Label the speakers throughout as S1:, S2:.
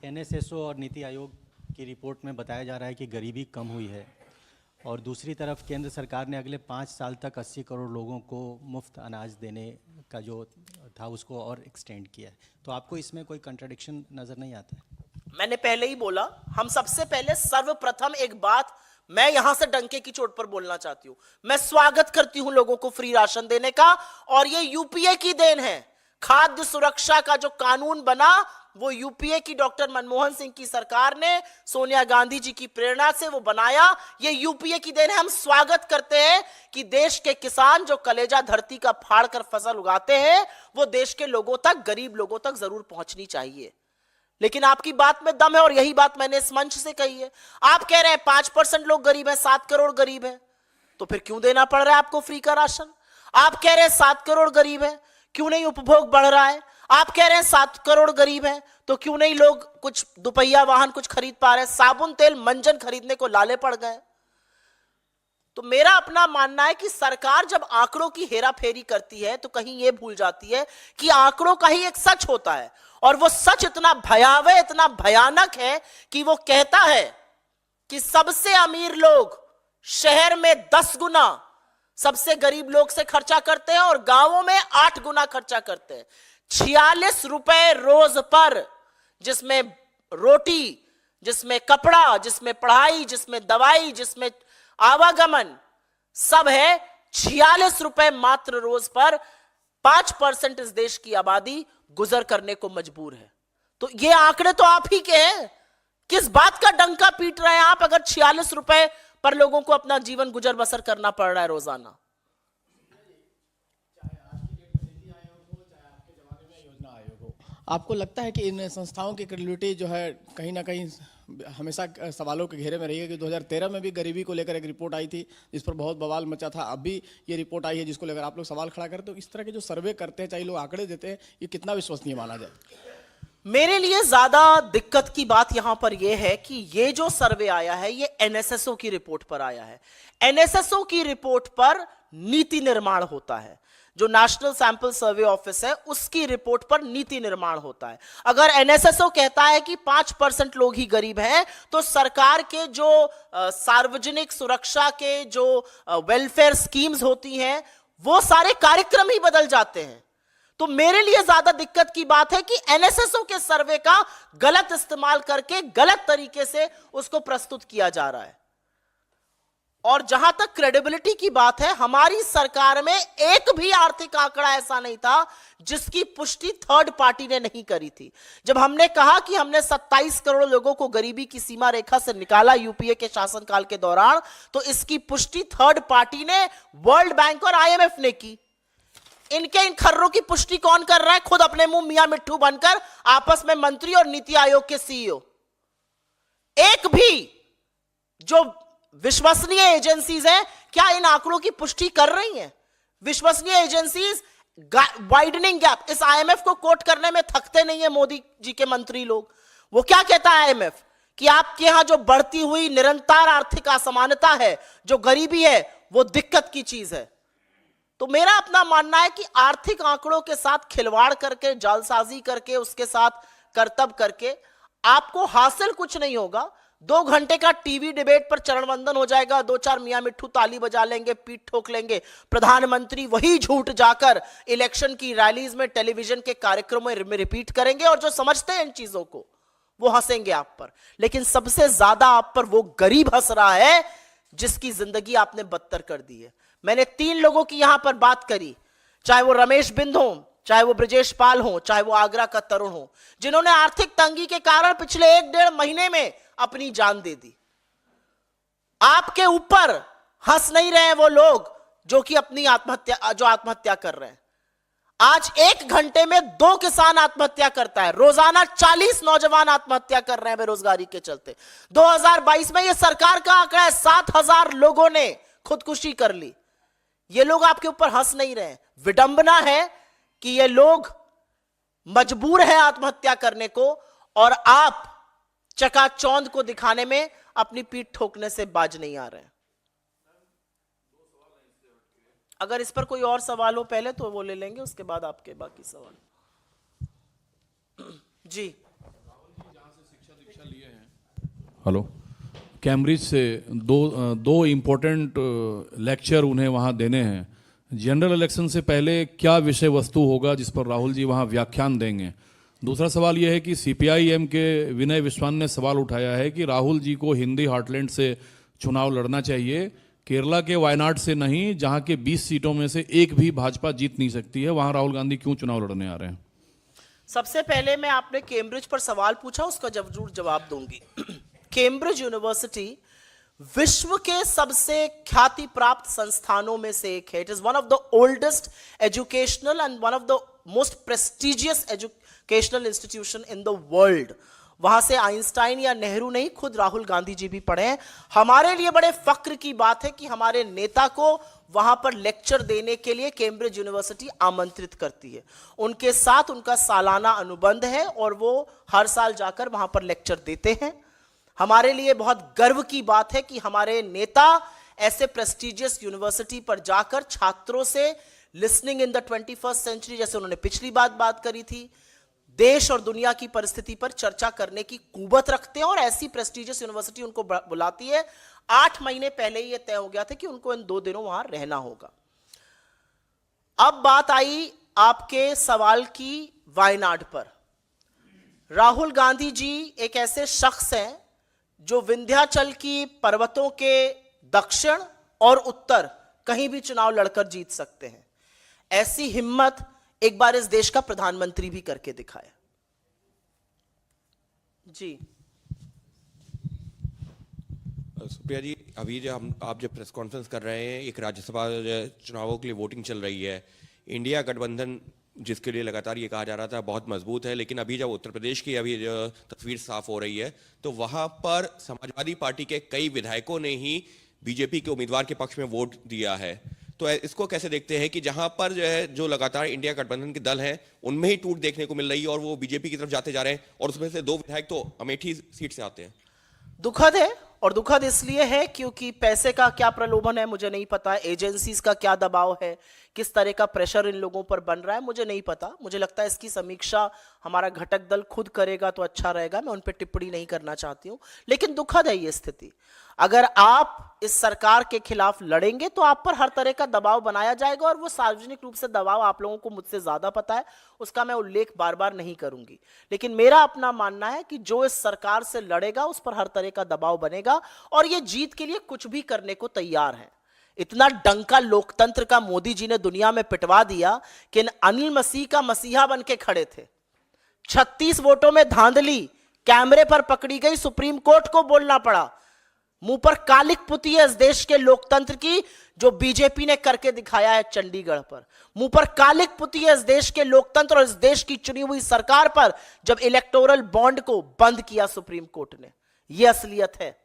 S1: NSSO और नीति आयोग की report में बताया जा रहा है कि गरीबी कम हुई है और दूसरी तरफ केंद्र सरकार ने अगले 5 साल तक 80 करोड़ लोगों को मुफ्त अनाज देने का जो था उसको और एक्सटेंड किया है। तो आपको इसमें कोई कंट्राडिक्शन नज़र नहीं आता है?
S2: मैंने पहले ही बोला, हम सबसे पहले सर्वप्रथम एक बात मैं यहां से डंके की चोट पर बोलना चाहती हूं। मैं स्वागत करती हूं लोगों को फ्री राशन देने का, और ये यूपीए की देन है। खाद्य सुरक्षा का जो कानून बना वो यूपीए की डॉक्टर मनमोहन सिंह की सरकार ने सोनिया गांधी जी की प्रेरणा से वो बनाया। ये यूपीए की देन है। हम स्वागत करते हैं कि देश के किसान जो कलेजा धरती का फाड़ कर फसल उगाते हैं वो देश के लोगों तक, गरीब लोगों तक जरूर पहुंचनी चाहिए। लेकिन आपकी बात में दम है और यही बात मैंने इस मंच से कही है। आप कह रहे हैं 5% लोग गरीब हैं, 7 करोड़ गरीब हैं, तो फिर क्यों देना पड़ रहा है आपको फ्री का राशन? आप कह रहे हैं 7 करोड़ गरीब हैं, क्यों नहीं उपभोग बढ़ रहा है? आप कह रहे हैं 7 करोड़ गरीब हैं, तो क्यों नहीं लोग कुछ दुपहिया वाहन कुछ खरीद पा रहे हैं? साबुन तेल मंजन खरीदने को लाले पड़ गए। तो मेरा अपना मानना है कि सरकार जब आंकड़ों की हेराफेरी करती है तो कहीं यह भूल जाती है कि आंकड़ों का ही एक सच होता है, और वो सच इतना भयावह, इतना भयानक है कि वो कहता है कि सबसे अमीर लोग शहर में 10 गुना सबसे गरीब लोग से खर्चा करते हैं और गांवों में 8 गुना खर्चा करते हैं। 46 रुपए रोज पर, जिसमें रोटी, जिसमें कपड़ा, जिसमें पढ़ाई, जिसमें दवाई, जिसमें आवागमन सब है। 46 रुपए मात्र रोज पर 5% इस देश की आबादी गुजर करने को मजबूर है। तो ये आंकड़े तो आप ही के हैं। किस बात का डंका पीट रहे हैं आप अगर 46 रुपए पर लोगों को अपना जीवन गुजर बसर करना पड़ रहा है रोजाना?
S3: आपको लगता है कि इन संस्थाओं की क्रेडिबिलिटी जो है कहीं ना कहीं हमेशा सवालों के घेरे में रही है? कि 2013 में भी गरीबी को लेकर एक रिपोर्ट आई थी जिस पर बहुत बवाल मचा था। अभी ये रिपोर्ट आई है जिसको लेकर आप लोग सवाल खड़ा करते हो। इस तरह के जो सर्वे करते हैं, चाहे लोग आंकड़े देते हैं, ये कितना विश्वसनीय माना जाए?
S2: मेरे लिए ज्यादा दिक्कत की बात यहां पर यह है कि ये जो सर्वे आया है ये एनएसएसओ की रिपोर्ट पर आया है। एनएसएसओ की रिपोर्ट पर नीति निर्माण होता है। जो नेशनल सैंपल सर्वे ऑफिस है उसकी रिपोर्ट पर नीति निर्माण होता है। अगर एनएसएसओ कहता है कि 5% लोग ही गरीब हैं, तो सरकार के जो सार्वजनिक सुरक्षा के जो वेलफेयर स्कीम्स होती हैं वो सारे कार्यक्रम ही बदल जाते हैं। तो मेरे लिए ज्यादा दिक्कत की बात है कि एनएसएसओ के सर्वे का गलत इस्तेमाल करके गलत तरीके से उसको प्रस्तुत किया जा रहा है। और जहां तक क्रेडिबिलिटी की बात है, हमारी सरकार में एक भी आर्थिक आंकड़ा ऐसा नहीं था जिसकी पुष्टि थर्ड पार्टी ने नहीं करी थी। जब हमने कहा कि हमने 27 करोड़ लोगों को गरीबी की सीमा रेखा से निकाला यूपीए के शासनकाल के दौरान, तो इसकी पुष्टि थर्ड पार्टी ने, वर्ल्ड बैंक और आईएमएफ ने की। इनके इन खर्रों की पुष्टि कौन कर रहा है? खुद अपने मुंह मियां मिट्ठू बनकर आपस में मंत्री और नीति आयोग के सीईओ। एक भी जो विश्वसनीय एजेंसीज हैं क्या इन आंकड़ों की पुष्टि कर रही हैं? विश्वसनीय एजेंसीज वाइडनिंग गैप, इस आईएमएफ को कोट करने में थकते नहीं है मोदी जी के मंत्री लोग। वो क्या कहता है आईएमएफ कि आपके यहां जो बढ़ती हुई निरंतर आर्थिक असमानता है, जो गरीबी है, वो दिक्कत की चीज है। तो मेरा अपना मानना है कि आर्थिक आंकड़ों के साथ खिलवाड़ करके, जालसाजी करके, उसके साथ करतब करके आपको हासिल कुछ नहीं होगा। 2 घंटे का टीवी डिबेट पर चरण वंदन हो जाएगा, 2-4 मियां मिट्ठू ताली बजा लेंगे, पीठ ठोक लेंगे, प्रधानमंत्री वही झूठ जाकर इलेक्शन की रैलीज में, टेलीविजन के कार्यक्रमों में रिपीट करेंगे, और जो समझते हैं इन चीजों को वो हंसेंगे आप पर। लेकिन सबसे ज्यादा आप पर वो गरीब हंस रहा है जिसकी जिंदगी आपने बदतर कर दी है। मैंने 3 लोगों की यहां पर बात करी, चाहे वो रमेश बिंद हो, चाहे वो ब्रजेश पाल हो, चाहे वो आगरा का तरुण हो, जिन्होंने आर्थिक तंगी के कारण पिछले 1-1.5 महीने में अपनी जान दे दी। आपके ऊपर हंस नहीं रहे वो लोग जो कि अपनी आत्महत्या कर रहे हैं। आज 1 घंटे में 2 किसान आत्महत्या करता है, रोजाना 40 नौजवान आत्महत्या कर रहे हैं बेरोजगारी के चलते। 2022 में यह सरकार का आंकड़ा है, 7,000 लोगों ने खुदकुशी कर ली। ये लोग आपके ऊपर हंस नहीं रहे। विडंबना है कि ये लोग मजबूर हैं आत्महत्या करने को, और आप चकाचौंध को दिखाने में अपनी पीठ ठोकने से बाज नहीं आ रहे हैं। अगर इस पर कोई और सवाल हो पहले तो वो ले लेंगे, उसके बाद आपके बाकी सवाल। जी।
S4: हेलो, कैम्ब्रिज से दो इम्पोर्टेंट लेक्चर उन्हें वहाँ देने हैं। जनरल इलेक्शन से पहले क्या विषय वस्तु होगा जिस पर राहुल जी वहाँ व्याख्यान देंगे? दूसरा सवाल यह है कि सीपीआई-एम के विनय विश्वान ने सवाल उठाया है कि राहुल जी को हिंदी हार्टलैंड से चुनाव लड़ना चाहिए, केरला के वायनाड से नहीं, जहाँ के 20 सीटों में से एक भी भाजपा जीत नहीं सकती है, वहाँ राहुल गांधी क्यों चुनाव लड़ने आ रहे हैं?
S2: सबसे पहले मैं आपने कैम्ब्रिज पर सवाल पूछा, उसका जरूर जवाब दूंगी। कैम्ब्रिज यूनिवर्सिटी विश्व के सबसे ख्याति प्राप्त संस्थानों में से एक है। It is one of the oldest educational and one of the most prestigious educational institution in the world. वहां से आइंस्टाइन या नेहरू नहीं, खुद राहुल गांधी जी भी पढ़े हैं। हमारे लिए बड़े फक्र की बात है कि हमारे नेता को वहां पर लेक्चर देने के लिए कैम्ब्रिज यूनिवर्सिटी आमंत्रित करती है। उनके साथ उनका सालाना अनुबंध है और वो हर साल जाकर वहां पर लेक्चर देते हैं। हमारे लिए बहुत गर्व की बात है कि हमारे नेता ऐसे प्रेस्टिजियस यूनिवर्सिटी पर जाकर छात्रों से listening in the 21st century, जैसे उन्होंने पिछली बात करी थी, देश और दुनिया की परिस्थिति पर चर्चा करने की कुवत रखते हैं और ऐसी प्रेस्टिजियस यूनिवर्सिटी उनको बुलाती है। 8 महीने पहले ही यह तय हो गया था कि उनको इन 2 दिनों वहां रहना होगा। अब बात आई आपके सवाल की वायनाड पर। राहुल गांधी जी एक ऐसे शख्स हैं जो विंध्याचल की पर्वतों के दक्षिण और उत्तर कहीं भी चुनाव लड़कर जीत सकते हैं। ऐसी हिम्मत एक बार इस देश का प्रधानमंत्री भी करके दिखाया। जी
S5: सुप्रिया जी, अभी जो आप जब प्रेस कॉन्फ्रेंस कर रहे हैं, एक राज्यसभा चुनावों के लिए वोटिंग चल रही है, इंडिया गठबंधन जिसके लिए लगातार ये कहा जा रहा था बहुत मजबूत है, लेकिन अभी जब उत्तर प्रदेश की अभी तस्वीर साफ हो रही है तो वहां पर समाजवादी पार्टी के कई विधायकों ने ही बीजेपी के उम्मीदवार के पक्ष में वोट दिया है। तो इसको कैसे देखते हैं कि जहां पर जो है जो लगातार इंडिया गठबंधन के दल हैं उनमें ही टूट देखने को मिल रही है और वो बीजेपी की तरफ जाते जा रहे हैं और उसमें से 2 विधायक तो अमेठी सीट से आते हैं?
S2: दुखद है, और दुखद इसलिए है क्योंकि पैसे का क्या प्रलोभन है मुझे नहीं पता, एजेंसीज का क्या दबाव है, किस तरह का प्रेशर इन लोगों पर बन रहा है मुझे नहीं पता। मुझे लगता है इसकी समीक्षा हमारा घटक दल खुद करेगा तो अच्छा रहेगा, मैं उन पर टिप्पणी नहीं करना चाहती हूं। लेकिन दुखद है ये स्थिति। अगर आप इस सरकार के खिलाफ लड़ेंगे तो आप पर हर तरह का दबाव बनाया जाएगा, और वो सार्वजनिक रूप से दबाव आप लोगों को मुझसे ज्यादा पता है, उसका मैं उल्लेख बार बार नहीं करूंगी। लेकिन मेरा अपना मानना है कि जो इस सरकार से लड़ेगा उस पर हर तरह का दबाव बनेगा, और ये जीत के लिए कुछ भी करने को तैयार है। इतना डंका लोकतंत्र का मोदी जी ने दुनिया में पिटवा दिया कि अनिल मसीह का मसीहा बन के खड़े थे। 36 वोटों में धांधली कैमरे पर पकड़ी गई, सुप्रीम कोर्ट को बोलना पड़ा। मुंह पर कालिक पुती है इस देश के लोकतंत्र की, जो बीजेपी ने करके दिखाया है चंडीगढ़ पर। मुंह पर कालिक पुती है इस देश के लोकतंत्र और इस देश की चुनी हुई सरकार पर, जब इलेक्टोरल बॉन्ड को बंद किया सुप्रीम कोर्ट ने। यह असलियत है।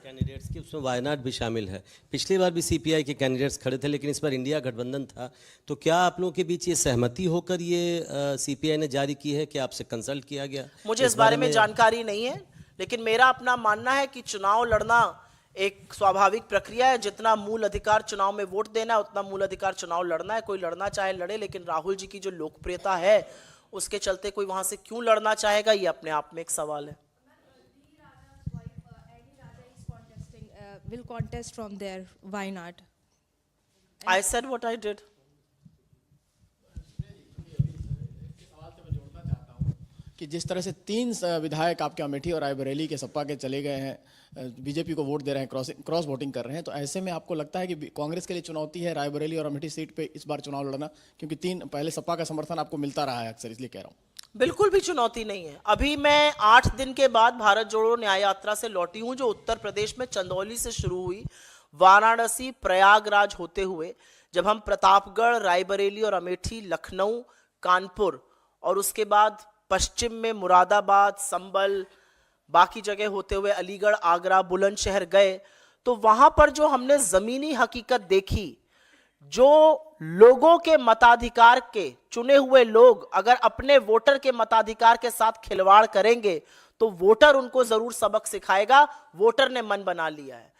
S6: कैंडिडेट्स की उसमें वायनाड भी शामिल है। पिछली बार भी सीपीआई के कैंडिडेट्स खड़े थे, लेकिन इस बार इंडिया गठबंधन था। तो क्या आप लोगों के बीच ये सहमति होकर ये सीपीआई ने जारी की है कि आपसे कंसल्ट किया गया?
S2: मुझे इस बारे में जानकारी नहीं है, लेकिन मेरा अपना मानना है कि चुनाव लड़ना एक स्वाभाविक प्रक्रिया है। जितना मूल अधिकार चुनाव में वोट देना है उतना मूल अधिकार चुनाव लड़ना है। कोई लड़ना चाहे लड़े, लेकिन राहुल जी की जो लोकप्रियता है उसके चलते कोई वहां से क्यों लड़ना चाहेगा, ये अपने आप में एक सवाल है।
S7: will contest from there. Why not?
S2: I said what I did.
S3: कि जिस तरह से 3 विधायक आपके अमेठी और रायबरेली के सपा के चले गए हैं, बीजेपी को वोट दे रहे हैं, क्रॉस वोटिंग कर रहे हैं, तो ऐसे में आपको लगता है कि कांग्रेस के लिए चुनौती है रायबरेली और अमेठी सीट पे इस बार चुनाव लड़ना? क्योंकि 3 पहले सपा का समर्थन आपको मिलता रहा है अक्सर, इसलिए कह रहा हूँ।
S2: बिल्कुल भी चुनौती नहीं है। अभी मैं 8 दिन के बाद भारत जोड़ो न्याय यात्रा से लौटी हूं, जो उत्तर प्रदेश में चंदौली से शुरू हुई, वाराणसी प्रयागराज होते हुए जब हम प्रतापगढ़, रायबरेली और अमेठी, लखनऊ, कानपुर और उसके बाद पश्चिम में मुरादाबाद, संबल, बाकी जगह होते हुए अलीगढ़, आगरा, बुलंदशहर गए, तो वहां पर जो हमने जमीनी हकीकत देखी, जो लोगों के मताधिकार के चुने हुए लोग अगर अपने वोटर के मताधिकार के साथ खिलवाड़ करेंगे तो वोटर उनको जरूर सबक सिखाएगा। वोटर ने मन बना लिया है।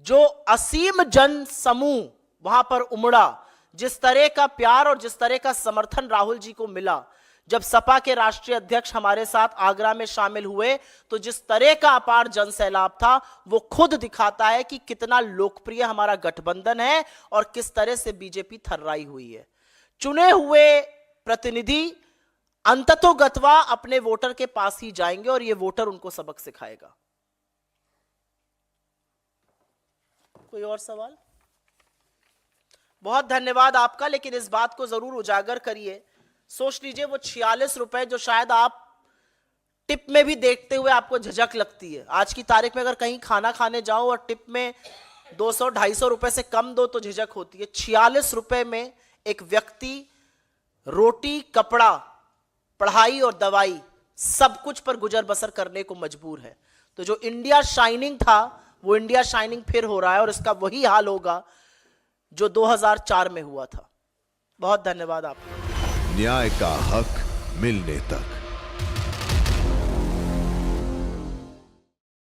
S2: जो असीम जन समूह वहां पर उमड़ा, जिस तरह का प्यार और जिस तरह का समर्थन राहुल जी को मिला, जब सपा के राष्ट्रीय अध्यक्ष हमारे साथ आगरा में शामिल हुए तो जिस तरह का अपार जन सैलाब था वो खुद दिखाता है कि कितना लोकप्रिय हमारा गठबंधन है और किस तरह से बीजेपी थर्राई हुई है। चुने हुए प्रतिनिधि अंततोगत्वा अपने वोटर के पास ही जाएंगे और ये वोटर उनको सबक सिखाएगा। कोई और सवाल? बहुत धन्यवाद आपका, लेकिन इस बात को जरूर उजागर करिए। सोच लीजिए वो 46 रुपए जो शायद आप टिप में भी देखते हुए आपको झिझक लगती है, आज की तारीख में अगर कहीं खाना खाने जाओ और टिप में 200-250 रुपए से कम दो तो झिझक होती है। 46 रुपए में एक व्यक्ति रोटी, कपड़ा, पढ़ाई और दवाई सब कुछ पर गुजर बसर करने को मजबूर है। तो जो इंडिया शाइनिंग था वो इंडिया शाइनिंग फिर हो रहा है और इसका वही हाल होगा जो 2004 में हुआ था। बहुत धन्यवाद आपका।
S8: न्याय का हक मिलने तक।